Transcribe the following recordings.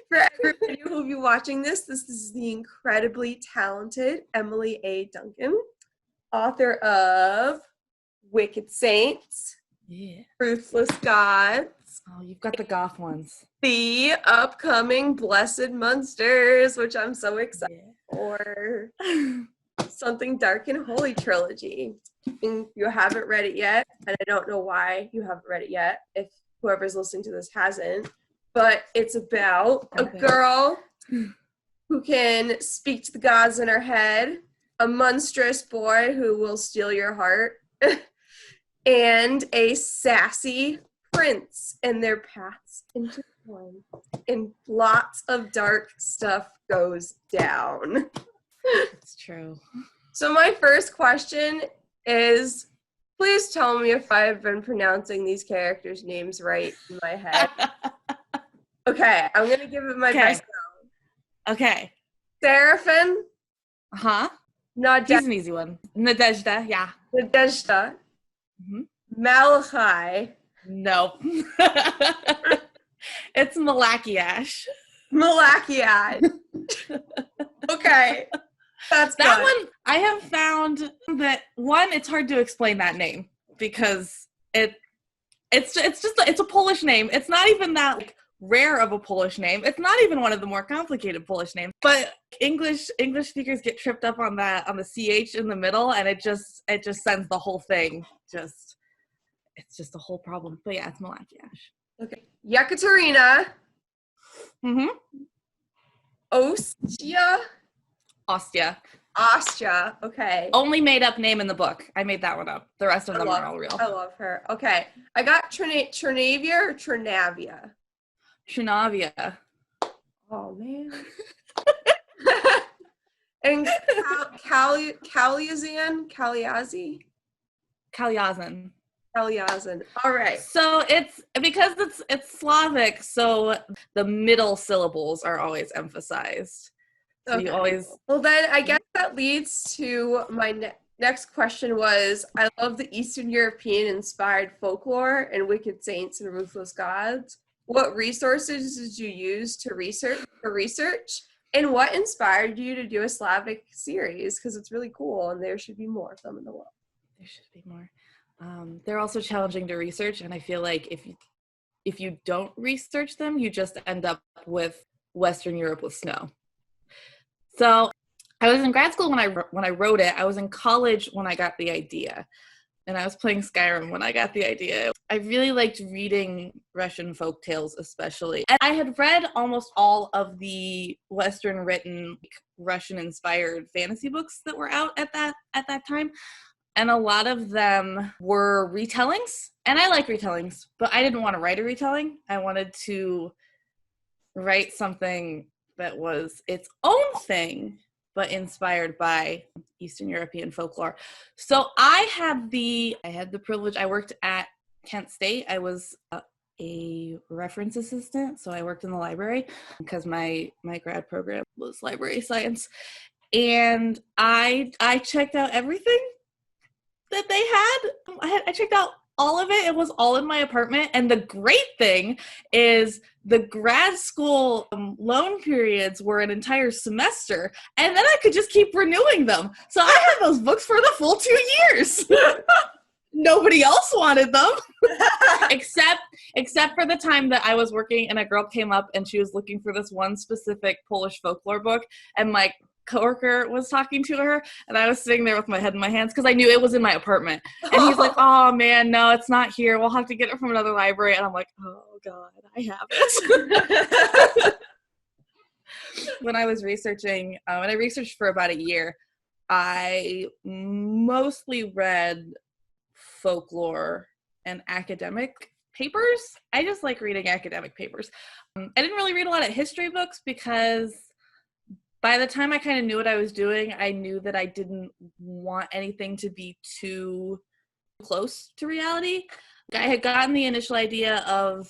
For everybody who will be watching this is the incredibly talented Emily A. Duncan, author of Wicked Saints, Ruthless Gods. Oh, you've got the goth ones. The upcoming Blessed Monsters, which I'm so excited for. Something Dark and Holy trilogy. If you haven't read it yet, and I don't know why you haven't read it yet, if whoever's listening to this hasn't, but it's about a girl who can speak to the gods in her head, a monstrous boy who will steal your heart, and a sassy prince, and their paths intertwine, and lots of dark stuff goes down. It's true. So my first question is, please tell me if I've been pronouncing these characters' names right in my head. Okay, I'm going to give it my best go. Okay. Seraphin. Uh-huh. He's an easy one. Nadezhda, yeah. Nadezhda. Mm-hmm. Malachi. Nope. It's Malachiash. Malachiash. Okay. That's that good. one. I have found that one, it's hard to explain that name because it's a Polish name. It's not even that rare of a Polish name. It's not even one of the more complicated Polish names. But English speakers get tripped up on the CH in the middle, and it just sends the whole thing it's just a whole problem. But yeah, it's Malachiash. Okay. Yekaterina. Mm-hmm. Ostia. Okay. Only made up name in the book. I made that one up. The rest of them are all real. I love her. Okay. I got Trinavia or Trinavia? Trinavia. Oh, man. And Kalyazin? Kalyazin. All right. So it's because it's Slavic, so the middle syllables are always emphasized. So okay. You always. Well, then I guess that leads to my next question was, I love the Eastern European inspired folklore and Wicked Saints and Ruthless Gods. What resources did you use to research? And what inspired you to do a Slavic series? Because it's really cool, and there should be more of them in the world. There should be more. They're also challenging to research, and I feel like if you don't research them, you just end up with Western Europe with snow. So I was in grad school when I wrote it. I was in college when I got the idea, and I was playing Skyrim when I got the idea. I really liked reading Russian folk tales, especially. And I had read almost all of the Western written Russian-inspired fantasy books that were out at that time. And a lot of them were retellings. And I like retellings, but I didn't want to write a retelling. I wanted to write something that was its own thing, but inspired by Eastern European folklore. So I had the privilege. I worked at Kent State. I was a reference assistant, so I worked in the library because my grad program was library science. And I checked out everything that they had. I checked out all of it. It was all in my apartment. And the great thing is the grad school loan periods were an entire semester, and then I could just keep renewing them. So I had those books for the full 2 years. Nobody else wanted them except for the time that I was working and a girl came up and she was looking for this one specific Polish folklore book, and my coworker was talking to her, and I was sitting there with my head in my hands because I knew it was in my apartment. And he's like, "Oh man, no, it's not here. We'll have to get it from another library." And I'm like, "Oh God, I have it." When I was researching, and I researched for about a year, I mostly read folklore and academic papers. I just like reading academic papers. I didn't really read a lot of history books because by the time I kind of knew what I was doing, I knew that I didn't want anything to be too close to reality. I had gotten the initial idea of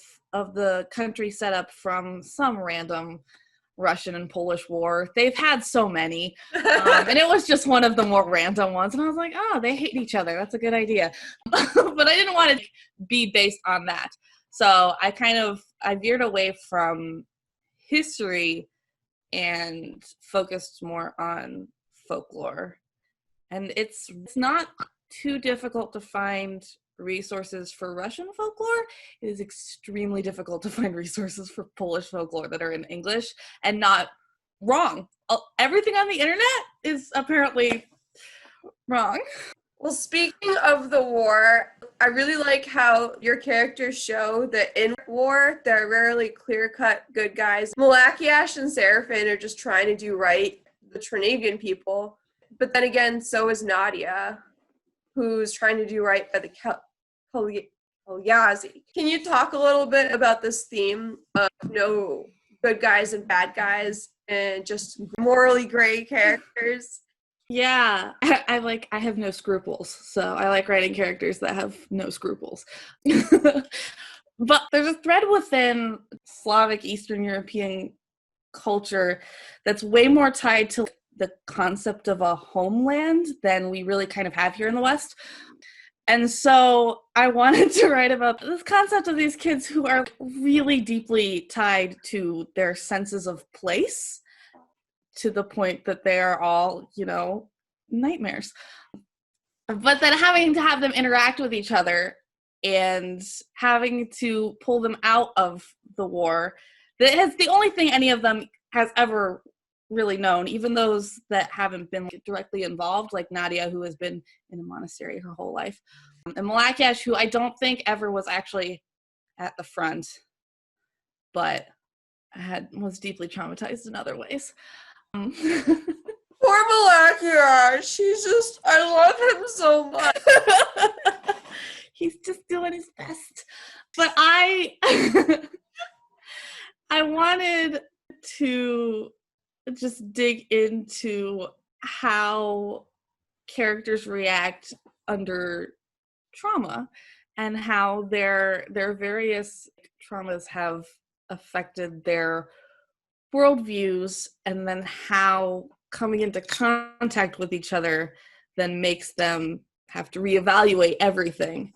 the country set up from some random Russian and Polish war. They've had so many. And it was just one of the more random ones. And I was like, oh, they hate each other. That's a good idea. But I didn't want it to be based on that. So I veered away from history and focused more on folklore. And it's not too difficult to find resources for Russian folklore. It is extremely difficult to find resources for Polish folklore that are in English and not wrong. Everything on the internet is apparently wrong. Well, speaking of the war, I really like how your characters show that in war, there are rarely clear-cut good guys. Malakiash and Seraphin are just trying to do right, the Trinavian people. But then again, so is Nadia, who's trying to do right by the Kalyazi. Can you talk a little bit about this theme of no good guys and bad guys and just morally gray characters? Yeah, I have no scruples, so I like writing characters that have no scruples. But there's a thread within Slavic Eastern European culture that's way more tied to the concept of a homeland than we really kind of have here in the West. And so I wanted to write about this concept of these kids who are really deeply tied to their senses of place, to the point that they are all, nightmares. But then having to have them interact with each other and having to pull them out of the war, that is the only thing any of them has ever really known, even those that haven't been directly involved, like Nadia, who has been in a monastery her whole life, and Malakiash, who I don't think ever was actually at the front, but was deeply traumatized in other ways. Poor Malakiash. I love him so much. He's just doing his best. But I wanted to just dig into how characters react under trauma and how their various traumas have affected their worldviews, and then how coming into contact with each other then makes them have to reevaluate everything.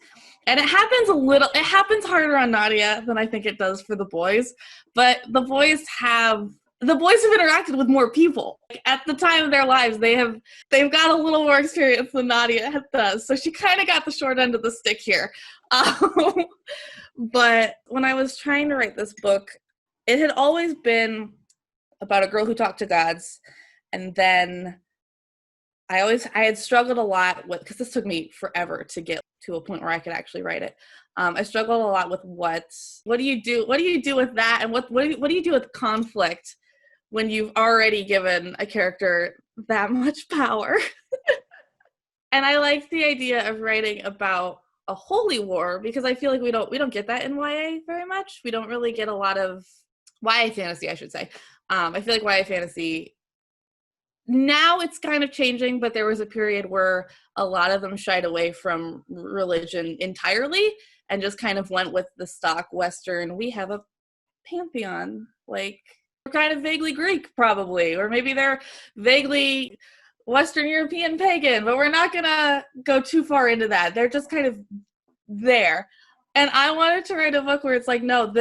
And it happens harder on Nadia than I think it does for the boys, but the boys have interacted with more people. At the time of their lives, they've got a little more experience than Nadia does, so she kind of got the short end of the stick here. But when I was trying to write this book, it had always been about a girl who talked to gods, and then I had struggled a lot with, because this took me forever to get to a point where I could actually write it. I struggled a lot with what do you do with that, and what do you do with conflict when you've already given a character that much power. And I like the idea of writing about a holy war, because I feel like we don't get that in YA very much. We don't really get a lot of YA fantasy, I should say. I feel like YA fantasy, now it's kind of changing, but there was a period where a lot of them shied away from religion entirely and just kind of went with the stock Western, we have a pantheon, like we're kind of vaguely Greek probably, or maybe they're vaguely Western European pagan, but we're not gonna go too far into that. They're just kind of there. And I wanted to write a book where it's like, no,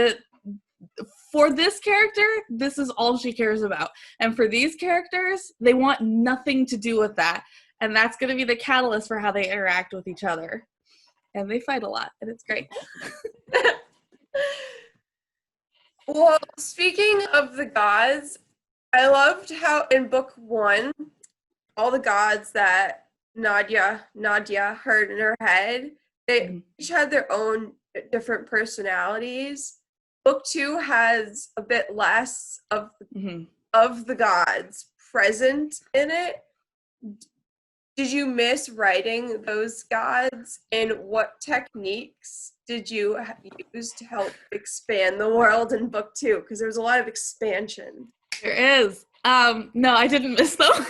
for this character, this is all she cares about. And for these characters, they want nothing to do with that. And that's going to be the catalyst for how they interact with each other. And they fight a lot, and it's great. Well, speaking of the gods, I loved how in book 1, all the gods that Nadia heard in her head, they each had their own different personalities. Book 2 has a bit less of the gods present in it. Did you miss writing those gods, and what techniques did you use to help expand the world in book 2? Because there's a lot of expansion. There is. No, I didn't miss them.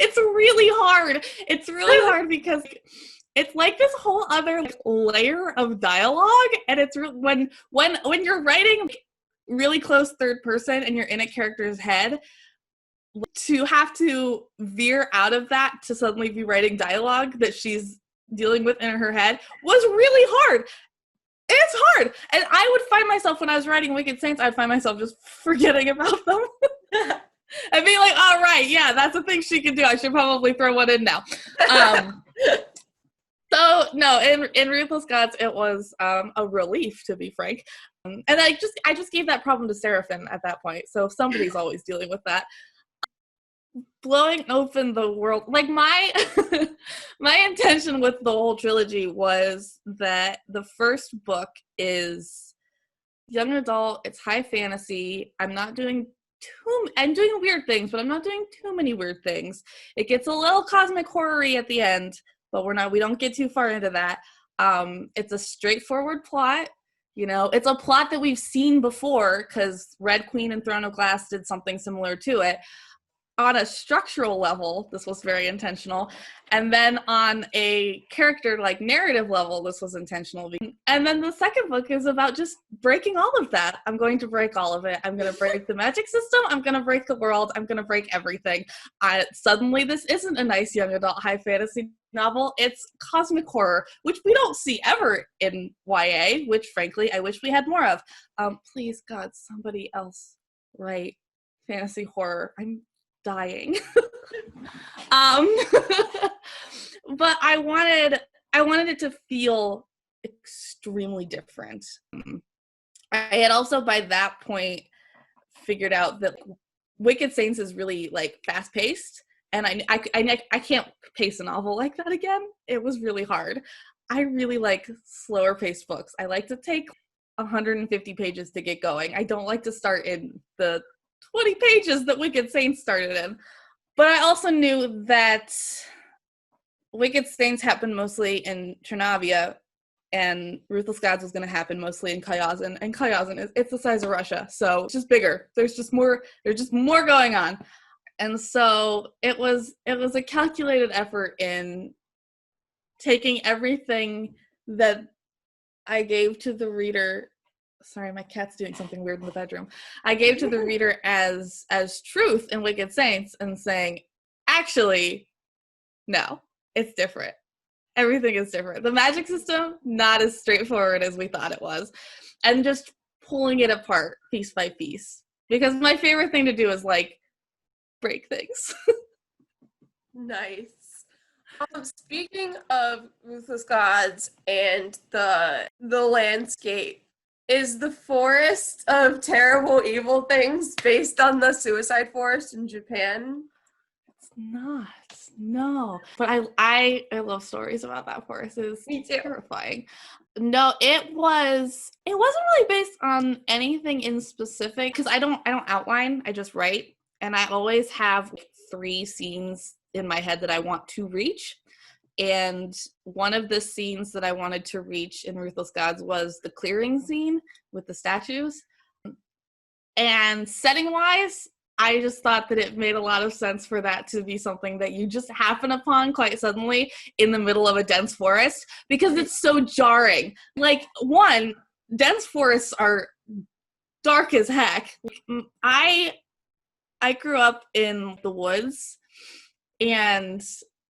It's really hard. It's really hard because it's like this whole other layer of dialogue, and it's when you're writing really close third person and you're in a character's head, to have to veer out of that to suddenly be writing dialogue that she's dealing with in her head was really hard. It's hard. And I would find myself, when I was writing Wicked Saints, I'd find myself just forgetting about them. I'd be like, all right, yeah, that's a thing she can do. I should probably throw one in now. So no, in Ruthless Gods, it was a relief, to be frank. And I just gave that problem to Seraphin at that point. So somebody's always dealing with that. Blowing open the world, like my my intention with the whole trilogy was that the first book is young adult, it's high fantasy. I'm doing weird things, but I'm not doing too many weird things. It gets a little cosmic horror-y at the end, but we don't get too far into that. It's a straightforward plot. You know, it's a plot that we've seen before because Red Queen and Throne of Glass did something similar to it. On a structural level, this was very intentional. And then on a character, like, narrative level, this was intentional. And then the second book is about just breaking all of that. I'm going to break all of it. I'm going to break the magic system. I'm going to break the world. I'm going to break everything. Suddenly, this isn't a nice young adult high fantasy novel. It's cosmic horror, which we don't see ever in YA, which, frankly, I wish we had more of. Please, God, somebody else write fantasy horror. I'm dying. But I wanted it to feel extremely different. I had also by that point figured out that Wicked Saints is really, like, fast paced, and I can't pace a novel like that again. It was really hard. I really like slower paced books. I like to take 150 pages to get going. I don't like to start in the 20 pages that Wicked Saints started in. But I also knew that Wicked Saints happened mostly in Ternavia, and Ruthless Gods was going to happen mostly in Kayazin. And Kayazin it's the size of Russia, so it's just bigger. There's just more going on. And so it was a calculated effort in taking everything that I gave to the reader. Sorry, my cat's doing something weird in the bedroom. I gave to the reader as truth in Wicked Saints and saying, actually, no, it's different. Everything is different. The magic system, not as straightforward as we thought it was. And just pulling it apart piece by piece. Because my favorite thing to do is, like, break things. Nice. Speaking of Ruthless Gods and the landscape, is the forest of terrible evil things based on the suicide forest in Japan? It's not. No. But I love stories about that forest. It's terrifying. No, it wasn't really based on anything in specific, because I don't outline, I just write. And I always have 3 scenes in my head that I want to reach. And one of the scenes that I wanted to reach in Ruthless Gods was the clearing scene with the statues. And setting-wise, I just thought that it made a lot of sense for that to be something that you just happen upon quite suddenly in the middle of a dense forest, because it's so jarring. Like, one, dense forests are dark as heck. I grew up in the woods, and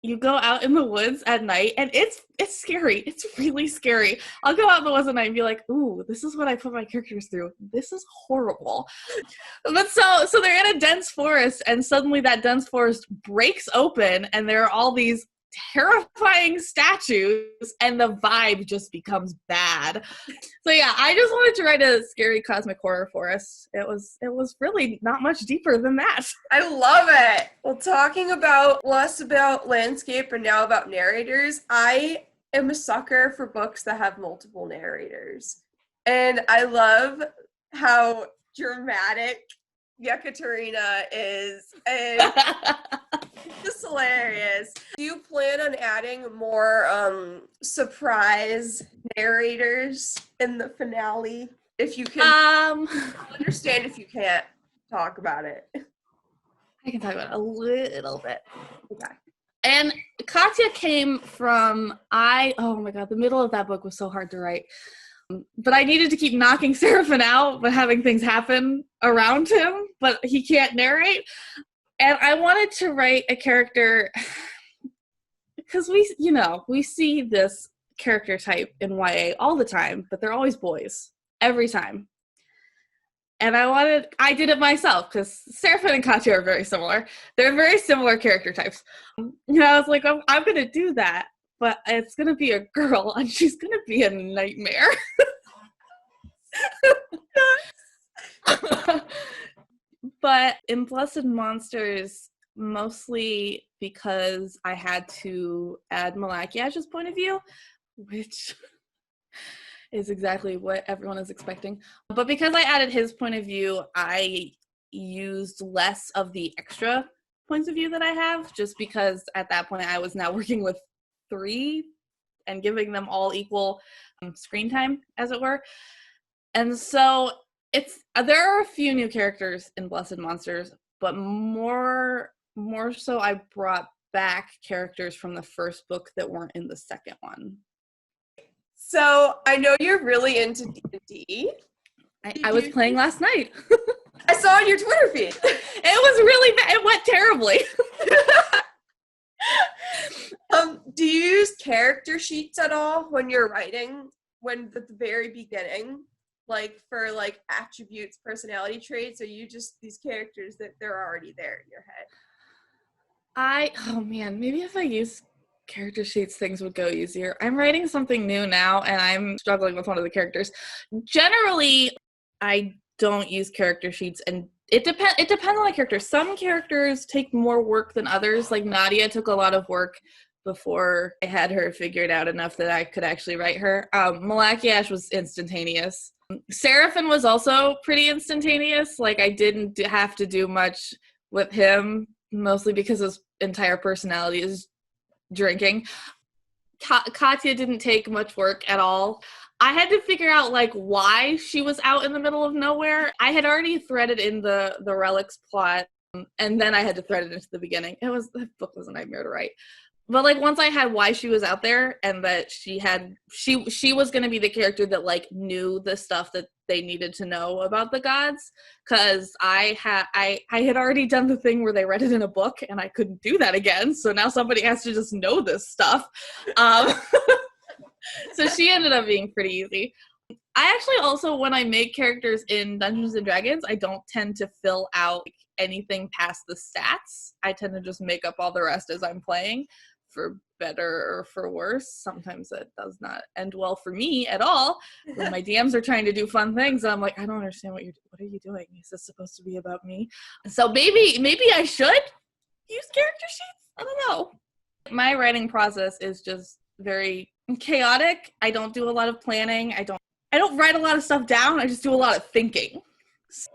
you go out in the woods at night, and it's scary. It's really scary. I'll go out in the woods at night and be like, ooh, this is what I put my characters through. This is horrible. But so they're in a dense forest, and suddenly that dense forest breaks open, and there are all these terrifying statues, and the vibe just becomes bad. So yeah, I just wanted to write a scary cosmic horror forest. It was really not much deeper than that. I love it. Well, talking less about landscape and now about narrators, I am a sucker for books that have multiple narrators. And I love how dramatic Yekaterina is, and it's hilarious. Do you plan on adding more surprise narrators in the finale? If you can, I'll understand if you can't talk about it. I can talk about it a little bit. Okay. And Katya came from, oh my god, the middle of that book was so hard to write. But I needed to keep knocking Seraphin out, but having things happen around him, but he can't narrate. And I wanted to write a character, because we see this character type in YA all the time, but they're always boys every time. And I did it myself because Seraphim and Katya are very similar. They're very similar character types. I was like, I'm going to do that, but it's going to be a girl and she's going to be a nightmare. But in Blessed Monsters, mostly because I had to add Malakiash's point of view, which is exactly what everyone is expecting. But because I added his point of view, I used less of the extra points of view that I have, just because at that point I was now working with 3 and giving them all equal screen time, as it were. And so there are a few new characters in Blessed Monsters, but more so I brought back characters from the first book that weren't in the second one. So I know you're really into D&D. I was playing last night. I saw on your Twitter feed. It was really bad. It went terribly. Do you use character sheets at all when you're writing? When at the very beginning, like for like attributes, personality traits, or you just these characters that they're already there in your head? Oh man, maybe if I use character sheets, things would go easier. I'm writing something new now, and I'm struggling with one of the characters. Generally, I don't use character sheets, and it depends on the character. Some characters take more work than others. Like Nadia took a lot of work before I had her figured out enough that I could actually write her. Malakiash was instantaneous. Seraphim was also pretty instantaneous. Like I didn't have to do much with him, mostly because his entire personality is drinking. Katya didn't take much work at all. I had to figure out like why she was out in the middle of nowhere. I had already threaded in the relics plot, and then I had to thread it into the beginning. The book was a nightmare to write. But like once I had why she was out there and that she was going to be the character that like knew the stuff that they needed to know about the gods, because I had already done the thing where they read it in a book and I couldn't do that again. So now somebody has to just know this stuff. So she ended up being pretty easy. I actually also, when I make characters in Dungeons & Dragons, I don't tend to fill out anything past the stats. I tend to just make up all the rest as I'm playing, for better or for worse. Sometimes it does not end well for me at all when my DMs are trying to do fun things and I'm like, I don't understand what are you doing? Is this supposed to be about me? So maybe I should use character sheets? I don't know. My writing process is just very chaotic. I don't do a lot of planning. I don't write a lot of stuff down. I just do a lot of thinking.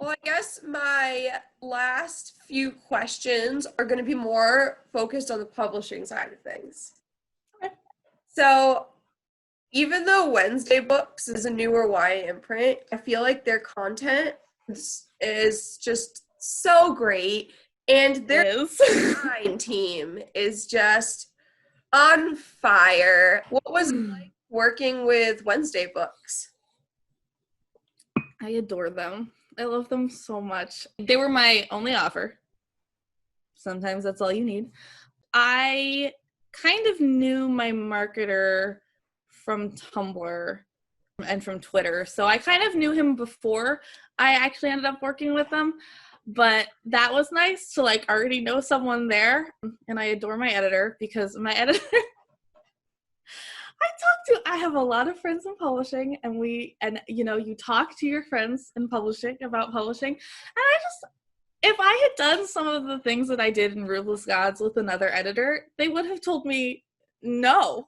Well, I guess my last few questions are going to be more focused on the publishing side of things. Okay. So, even though Wednesday Books is a newer YA imprint, I feel like their content is just so great, and their design team is just on fire. What was it like working with Wednesday Books? I adore them. I love them so much. They were my only offer. Sometimes that's all you need. I kind of knew my marketer from Tumblr and from Twitter, so I kind of knew him before I actually ended up working with them, but that was nice to like already know someone there. And I adore my editor, because my editor I have a lot of friends in publishing, and you talk to your friends in publishing about publishing. And if I had done some of the things that I did in Ruthless Gods with another editor, they would have told me no.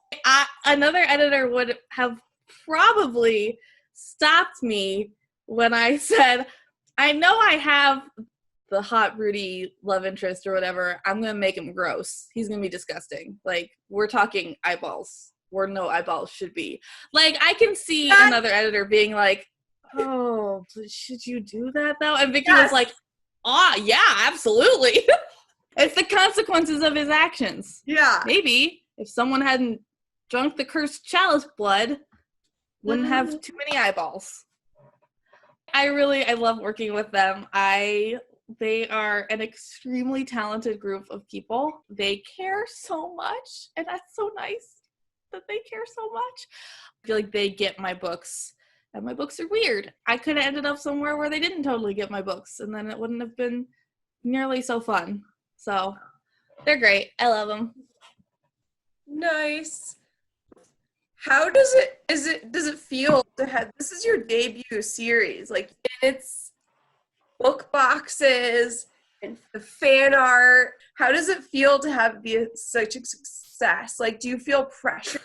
Another editor would have probably stopped me when I said, I know I have the hot Rudy love interest or whatever. I'm going to make him gross. He's going to be disgusting. Like, we're talking eyeballs where no eyeballs should be. Like, I can see another editor being like, oh, should you do that though? And Vicky was like, yeah, absolutely. It's the consequences of his actions. Yeah. Maybe if someone hadn't drunk the cursed chalice blood, wouldn't have too many eyeballs. I love working with them. They are an extremely talented group of people. They care so much, and that's so nice. that they care so much. I feel like they get my books, and my books are weird. I could have ended up somewhere where they didn't totally get my books, and then it wouldn't have been nearly so fun. So they're great. I love them. Nice. How does it feel to have, this is your debut series, like it's book boxes and the fan art. How does it feel to have such a success? Like, do you feel pressure?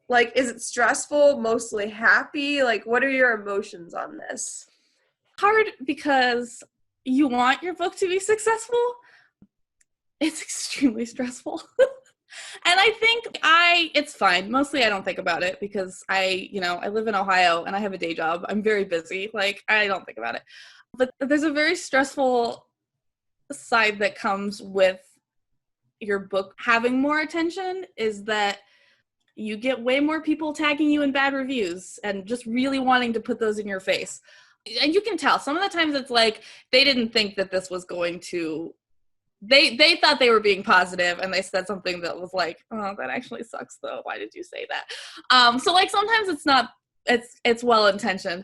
Like, is it stressful, mostly happy? Like, what are your emotions on this? Hard because you want your book to be successful. It's extremely stressful. And I think it's fine. Mostly I don't think about it because I live in Ohio and I have a day job. I'm very busy. Like, I don't think about it. But there's a very stressful side that comes with your book having more attention, is that you get way more people tagging you in bad reviews and just really wanting to put those in your face. And you can tell some of the times it's like they didn't think that this was going to, they thought they were being positive and they said something that was like, oh, that actually sucks though. Why did you say that? So like sometimes it's well intentioned.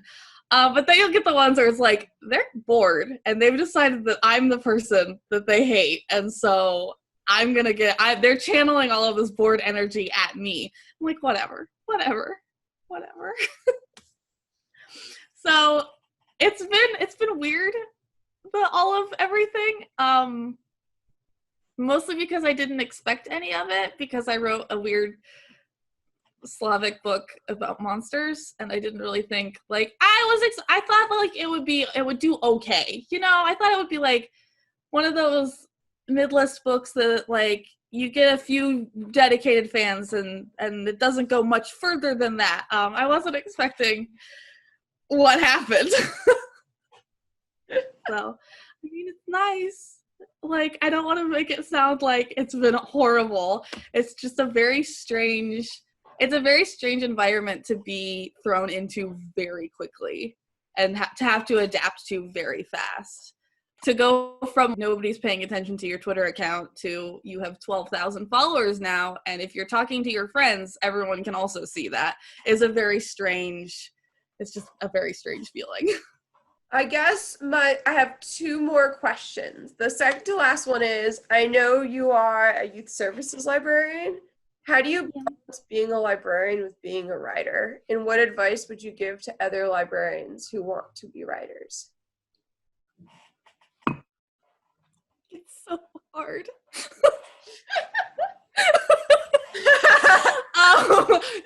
But then you'll get the ones where it's like they're bored and they've decided that I'm the person that they hate, and so they're channeling all of this bored energy at me. I'm like, whatever. So it's been weird, all of everything. Mostly because I didn't expect any of it, because I wrote a weird Slavic book about monsters, and I didn't really think, like, I thought like it would do okay. I thought it would be like one of those mid-list books that like you get a few dedicated fans and it doesn't go much further than that. I wasn't expecting what happened. So, I mean, it's nice. Like, I don't want to make it sound like it's been horrible. It's just a very strange environment to be thrown into very quickly and to have to adapt to very fast. To go from nobody's paying attention to your Twitter account to you have 12,000 followers now, and if you're talking to your friends, everyone can also see that, is it's just a very strange feeling. I guess I have two more questions. The second to last one is, I know you are a youth services librarian. How do you balance being a librarian with being a writer? And what advice would you give to other librarians who want to be writers? It's so hard.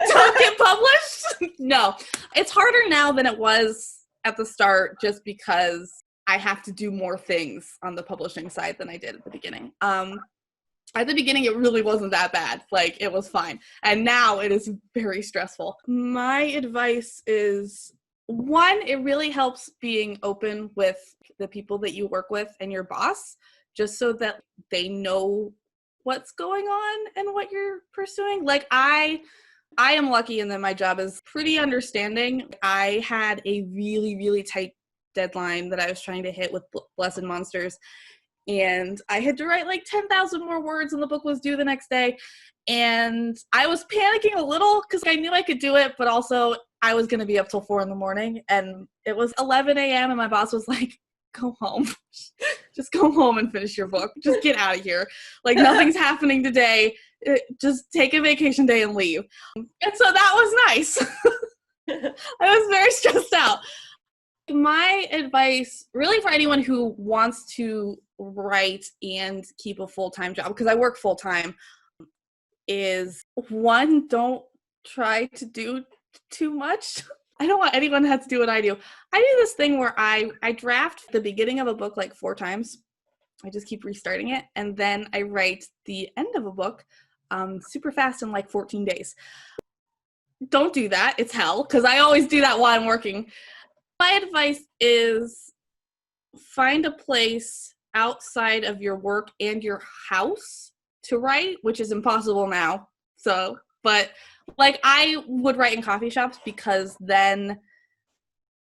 Don't get published? No. It's harder now than it was at the start, just because I have to do more things on the publishing side than I did at the beginning. At the beginning, it really wasn't that bad. Like, it was fine. And now it is very stressful. My advice is, one, it really helps being open with the people that you work with and your boss, just so that they know what's going on and what you're pursuing. Like, I am lucky in that my job is pretty understanding. I had a really, really tight deadline that I was trying to hit with Blessed Monsters, and I had to write like 10,000 more words, and the book was due the next day. And I was panicking a little because I knew I could do it, but also I was going to be up till 4 a.m. and it was 11 a.m. and my boss was like, go home. Just go home and finish your book. Just get out of here. Like, nothing's happening today. Just take a vacation day and leave. And so that was nice. I was very stressed out. My advice, really, for anyone who wants to write and keep a full-time job, because I work full-time, is, one, don't try to do too much. I don't want anyone to have to do what I do. I do this thing where I draft the beginning of a book like 4 times. I just keep restarting it. And then I write the end of a book super fast in like 14 days. Don't do that. It's hell, because I always do that while I'm working. My advice is, find a place outside of your work and your house to write, which is impossible now. But like, I would write in coffee shops because then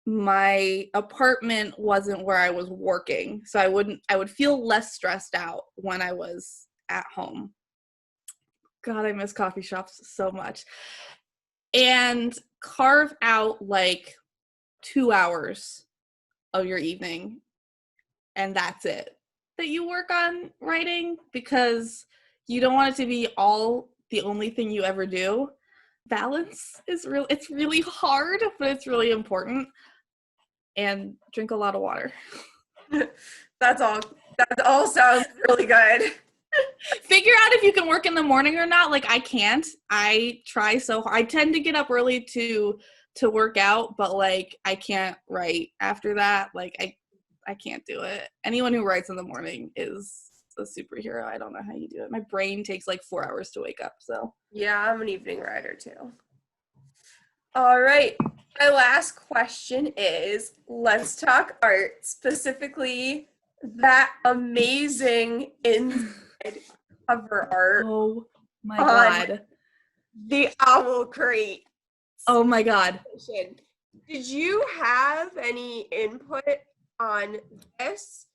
my apartment wasn't where I was working. So I would feel less stressed out when I was at home. God, I miss coffee shops so much. And carve out like 2 hours of your evening, and that's it, that you work on writing, because you don't want it to be all the only thing you ever do. Balance is real. It's really hard, but it's really important. And drink a lot of water. That's all. That all sounds really good. Figure out if you can work in the morning or not. Like, I can't. I try so hard. I tend to get up early to work out, but like I can't write after that. Like I can't do it. Anyone who writes in the morning is a superhero. I don't know how you do it. My brain takes like 4 hours to wake up. So Yeah, I'm an evening writer too. All right. My last question is, let's talk art, specifically that amazing inside cover art oh my on God. the Owl Crate. Oh my God. Did you have any input on this?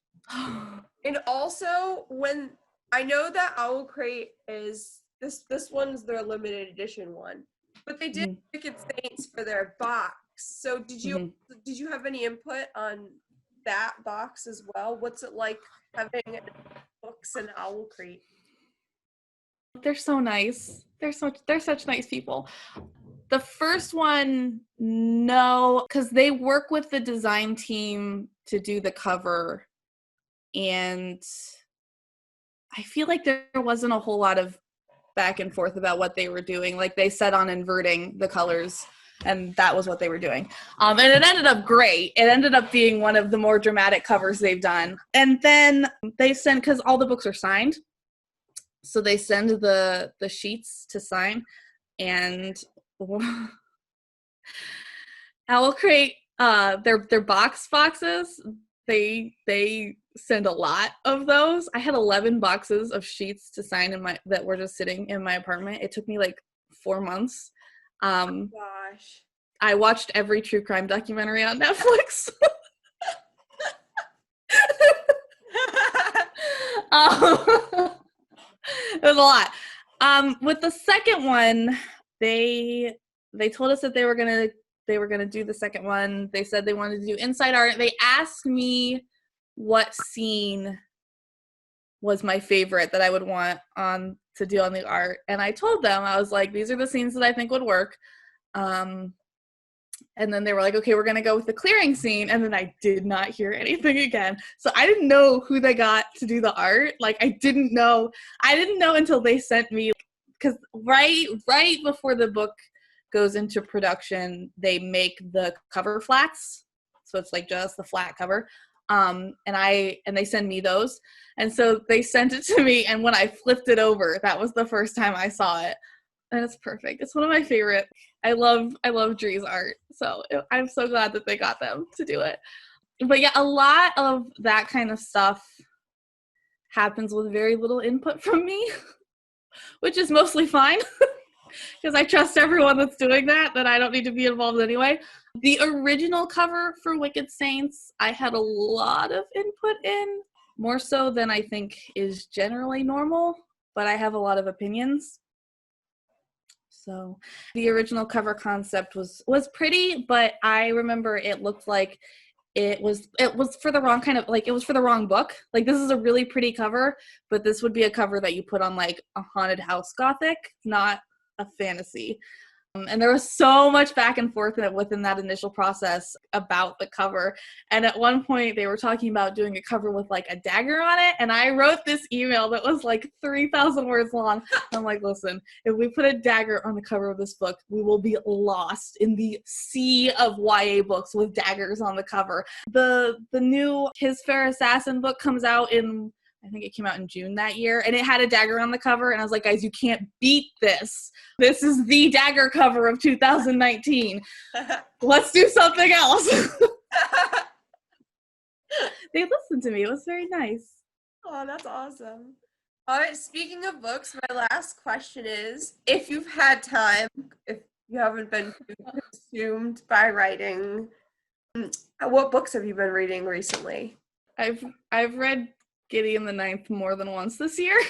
And also, when I know that Owl Crate is this one's their limited edition one, but they did Wicked Saints for their box. So did you have any input on that box as well? What's it like having books in Owl Crate? They're so nice. They're such nice people. The first one, no, because they work with the design team to do the cover, and I feel like there wasn't a whole lot of back and forth about what they were doing. Like, they set on inverting the colors, and that was what they were doing. And it ended up great. It ended up being one of the more dramatic covers they've done. And then they send, because all the books are signed, so they send the sheets to sign, and Owl Crate, their boxes, they send a lot of those. I had 11 boxes of sheets to sign that were just sitting in my apartment. It took me like 4 months. Gosh. I watched every true crime documentary on Netflix. It was a lot. With the second one, they told us that they were gonna do the second one. They said they wanted to do inside art. They asked me what scene was my favorite that I would want to do on the art, and I told them, I was like, these are the scenes that I think would work. And then they were like, okay, we're gonna go with the clearing scene, and then I did not hear anything again. So I didn't know who they got to do the art. Like, I didn't know until they sent me, because right before the book goes into production, they make the cover flats, so it's like just the flat cover. And they send me those, and so they sent it to me, and when I flipped it over, that was the first time I saw it, and it's perfect. It's one of my favorite. I love Dree's art, so I'm so glad that they got them to do it. But yeah, a lot of that kind of stuff happens with very little input from me, which is mostly fine, because I trust everyone that's doing that I don't need to be involved anyway. The original cover for Wicked Saints, I had a lot of input in, more so than I think is generally normal, but I have a lot of opinions. So the original cover concept was pretty, but I remember it looked like it was for the wrong kind of, like, it was for the wrong book. Like, this is a really pretty cover, but this would be a cover that you put on like a haunted house gothic, not a fantasy. And there was so much back and forth within that initial process about the cover. And at one point they were talking about doing a cover with like a dagger on it. And I wrote this email that was like 3,000 words long. I'm like, listen, if we put a dagger on the cover of this book, we will be lost in the sea of YA books with daggers on the cover. The new His Fair Assassin book comes out in, I think it came out in June that year, and it had a dagger on the cover, and I was like, guys, you can't beat this. This is the dagger cover of 2019. Let's do something else. They listened to me. It was very nice. Oh, that's awesome. All right, speaking of books, my last question is, if you've had time, if you haven't been too consumed by writing, what books have you been reading recently? I've read Gideon the Ninth more than once this year.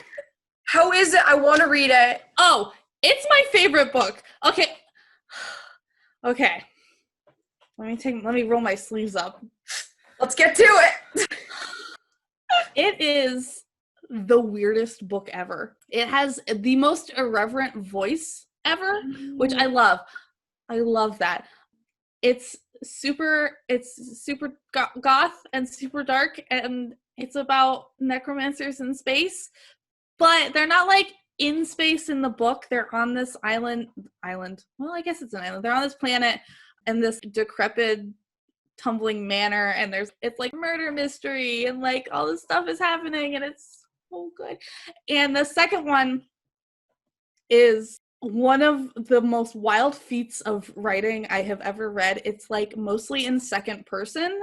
How is it? I want to read it. Oh, it's my favorite book. Okay. Okay. Let me roll my sleeves up. Let's get to it. It is the weirdest book ever. It has the most irreverent voice ever, which I love. I love that. It's super goth and super dark, and it's about necromancers in space, but they're not like in space in the book. They're on this island. Well, I guess it's an island. They're on this planet and this decrepit tumbling manor, and it's like murder mystery and like all this stuff is happening, and it's so good. And the second one is one of the most wild feats of writing I have ever read. It's like mostly in second person.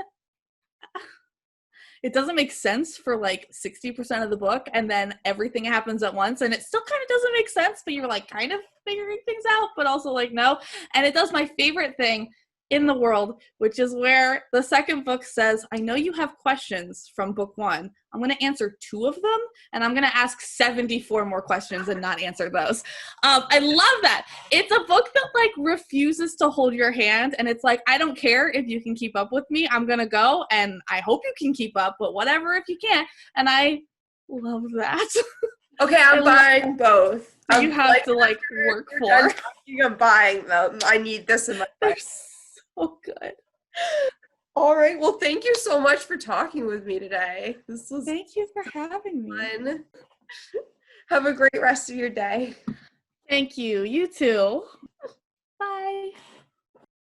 It doesn't make sense for like 60% of the book, and then everything happens at once, and it still kind of doesn't make sense, but you're like kind of figuring things out, but also like no. And it does my favorite thing in the world, which is where the second book says, I know you have questions from book one. I'm going to answer 2 of them, and I'm going to ask 74 more questions and not answer those. I love that. It's a book that like refuses to hold your hand, and it's like, I don't care if you can keep up with me. I'm going to go, and I hope you can keep up, but whatever if you can't. And I love that. Okay, I'm buying both. You have to like work for. I'm buying them. I need this in my life. So good. All right. Well, thank you so much for talking with me today. This was Thank you for having me. fun. Have a great rest of your day. Thank you. You too. Bye.